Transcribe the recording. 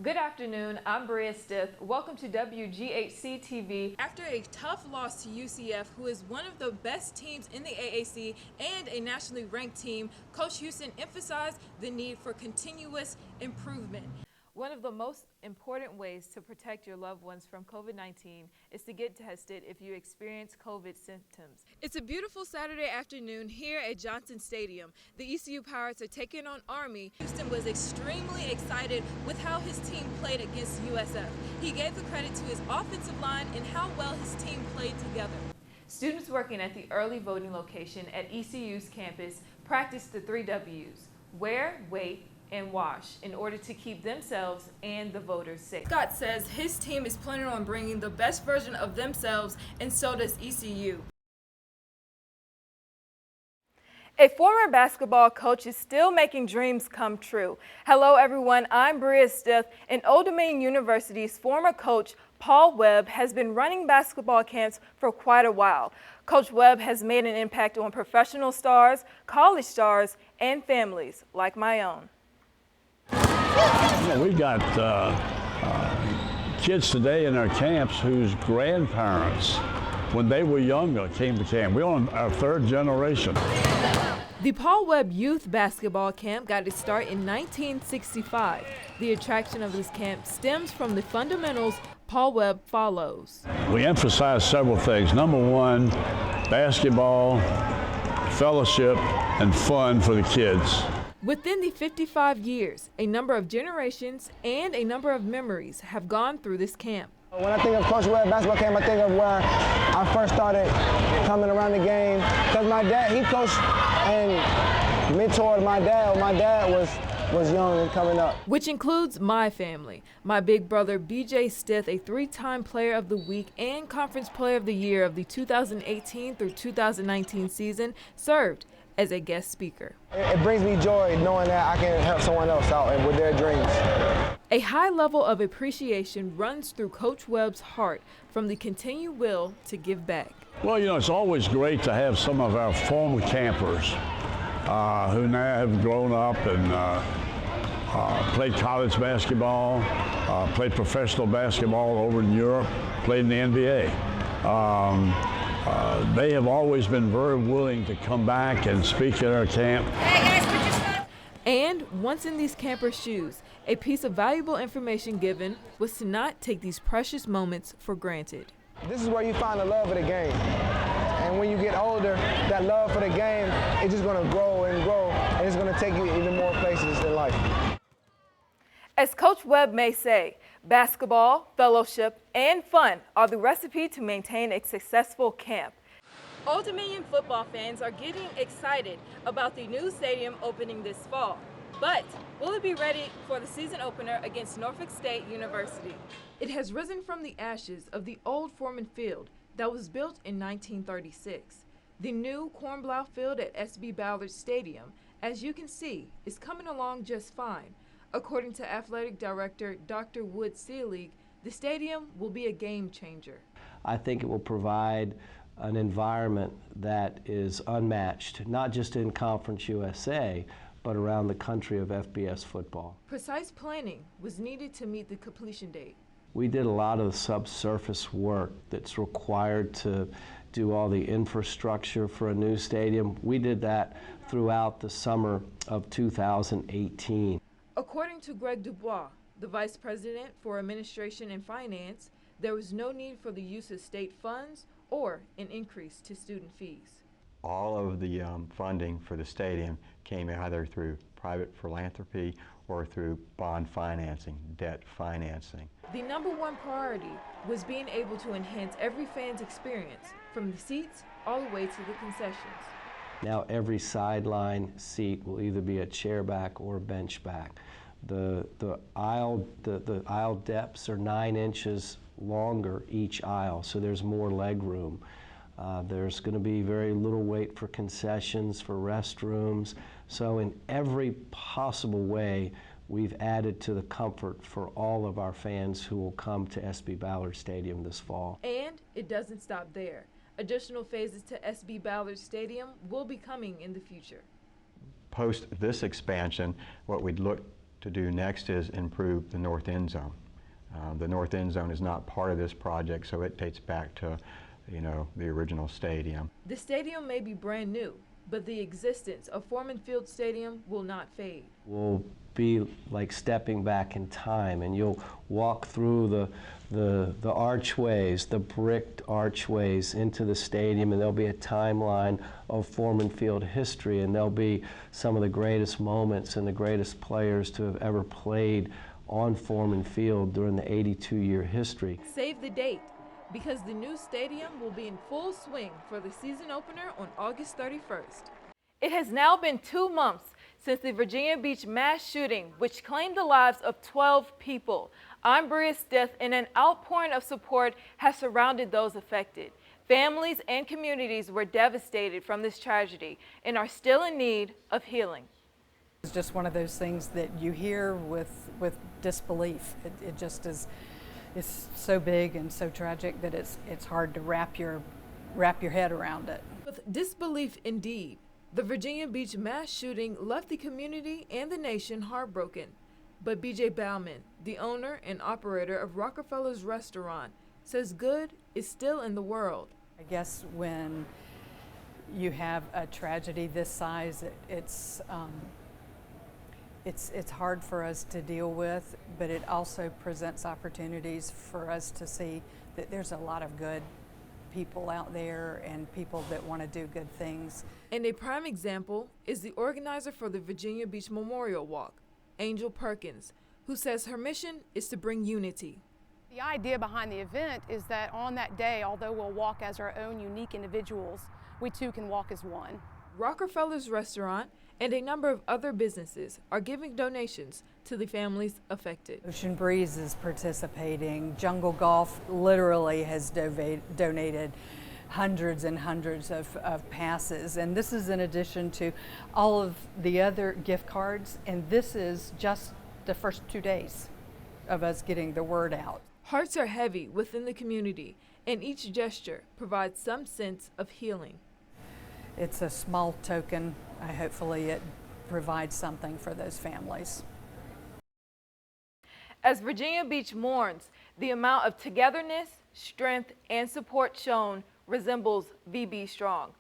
Good afternoon, I'm Bria Stith. Welcome to WGHC TV. After a tough loss to UCF, who is one of the best teams in the AAC and a nationally ranked team, Coach Houston emphasized the need for continuous improvement. One of the most important ways to protect your loved ones from COVID-19 is to get tested if you experience COVID symptoms. It's a beautiful Saturday afternoon here at Johnson Stadium. The ECU Pirates are taking on Army. Houston was extremely excited with how his team played against USF. He gave the credit to his offensive line and how well his team played together. Students working at the early voting location at ECU's campus practiced the 3 W's: wear, wait, and wash in order to keep themselves and the voters safe. Scott says his team is planning on bringing the best version of themselves, and so does ECU. A former basketball coach is still making dreams come true. Hello everyone, I'm Bria Stith, and Old Dominion University's former coach Paul Webb has been running basketball camps for quite a while. Coach Webb has made an impact on professional stars, college stars, and families like my own. We got kids today in our camps whose grandparents, when they were younger, came to camp. We're on our 3rd generation. The Paul Webb Youth Basketball Camp got its start in 1965. The attraction of this camp stems from the fundamentals Paul Webb follows. We emphasize several things. Number 1, basketball, fellowship, and fun for the kids. Within the 55 years, a number of generations and a number of memories have gone through this camp. When I think of Coach Webb basketball camp, I think of where I first started coming around the game. Because my dad, he coached and mentored my dad when my dad was young and coming up. Which includes my family. My big brother, Bria Stith, a 3-time Player of the Week and Conference Player of the Year of the 2018 through 2019 season, served as a guest speaker. It brings me joy knowing that I can help someone else out and with their dreams. A high level of appreciation runs through Coach Webb's heart from the continued will to give back. Well, it's always great to have some of our former campers who now have grown up and played college basketball, played professional basketball over in Europe, played in the NBA. They have always been very willing to come back and speak at our camp. Hey guys, put your stuff. And once in these campers' shoes, a piece of valuable information given was to not take these precious moments for granted. This is where you find the love of the game. And when you get older, that love for the game is just going to grow, and it's going to take you even more places in life. As Coach Webb may say, basketball, fellowship, and fun are the recipe to maintain a successful camp. Old Dominion football fans are getting excited about the new stadium opening this fall. But will it be ready for the season opener against Norfolk State University? It has risen from the ashes of the old Foreman Field that was built in 1936. The new Cornblow Field at SB Ballard Stadium, as you can see, is coming along just fine. According to Athletic Director Dr. Wood Seelig, the stadium will be a game changer. I think it will provide an environment that is unmatched, not just in Conference USA, but around the country of FBS football. Precise planning was needed to meet the completion date. We did a lot of the subsurface work that's required to do all the infrastructure for a new stadium. We did that throughout the summer of 2018. According to Greg Dubois, the Vice President for Administration and Finance, there was no need for the use of state funds or an increase to student fees. All of the funding for the stadium came either through private philanthropy or through bond financing, debt financing. The number 1 priority was being able to enhance every fan's experience, from the seats all the way to the concessions. Now every sideline seat will either be a chair back or a bench back. The aisle depths are 9 inches longer each aisle, so there's more leg room. There's going to be very little wait for concessions, for restrooms. So in every possible way, we've added to the comfort for all of our fans who will come to SB Ballard Stadium this fall. And it doesn't stop there. Additional phases to SB Ballard Stadium will be coming in the future. Post this expansion, what we'd look to do next is improve the north end zone. The north end zone is not part of this project, so it dates back to, the original stadium. The stadium may be brand new, but the existence of Foreman Field Stadium will not fade. Will be like stepping back in time, and you'll walk through the archways, the bricked archways into the stadium, and there'll be a timeline of Foreman Field history, and there'll be some of the greatest moments and the greatest players to have ever played on Foreman Field during the 82-year history. Save the date, because the new stadium will be in full swing for the season opener on August 31st. It has now been 2 months since the Virginia Beach mass shooting, which claimed the lives of 12 people. I'm Bria Stith, and an outpouring of support has surrounded those affected. Families and communities were devastated from this tragedy and are still in need of healing. It's just one of those things that you hear with disbelief. It just is. It's so big and so tragic that it's hard to wrap your head around it. With disbelief indeed, the Virginia Beach mass shooting left the community and the nation heartbroken. But B.J. Bauman, the owner and operator of Rockefeller's restaurant, says good is still in the world. I guess when you have a tragedy this size, it's hard for us to deal with, but it also presents opportunities for us to see that there's a lot of good people out there and people that want to do good things. And a prime example is the organizer for the Virginia Beach Memorial Walk, Angel Perkins, who says her mission is to bring unity. The idea behind the event is that on that day, although we'll walk as our own unique individuals, we too can walk as one. Rockefeller's restaurant and a number of other businesses are giving donations to the families affected. Ocean Breeze is participating. Jungle Golf literally has donated hundreds and hundreds of passes. And this is in addition to all of the other gift cards. And this is just the first 2 days of us getting the word out. Hearts are heavy within the community, and each gesture provides some sense of healing. It's a small token. Hopefully it provides something for those families. As Virginia Beach mourns, the amount of togetherness, strength, and support shown resembles VB Strong.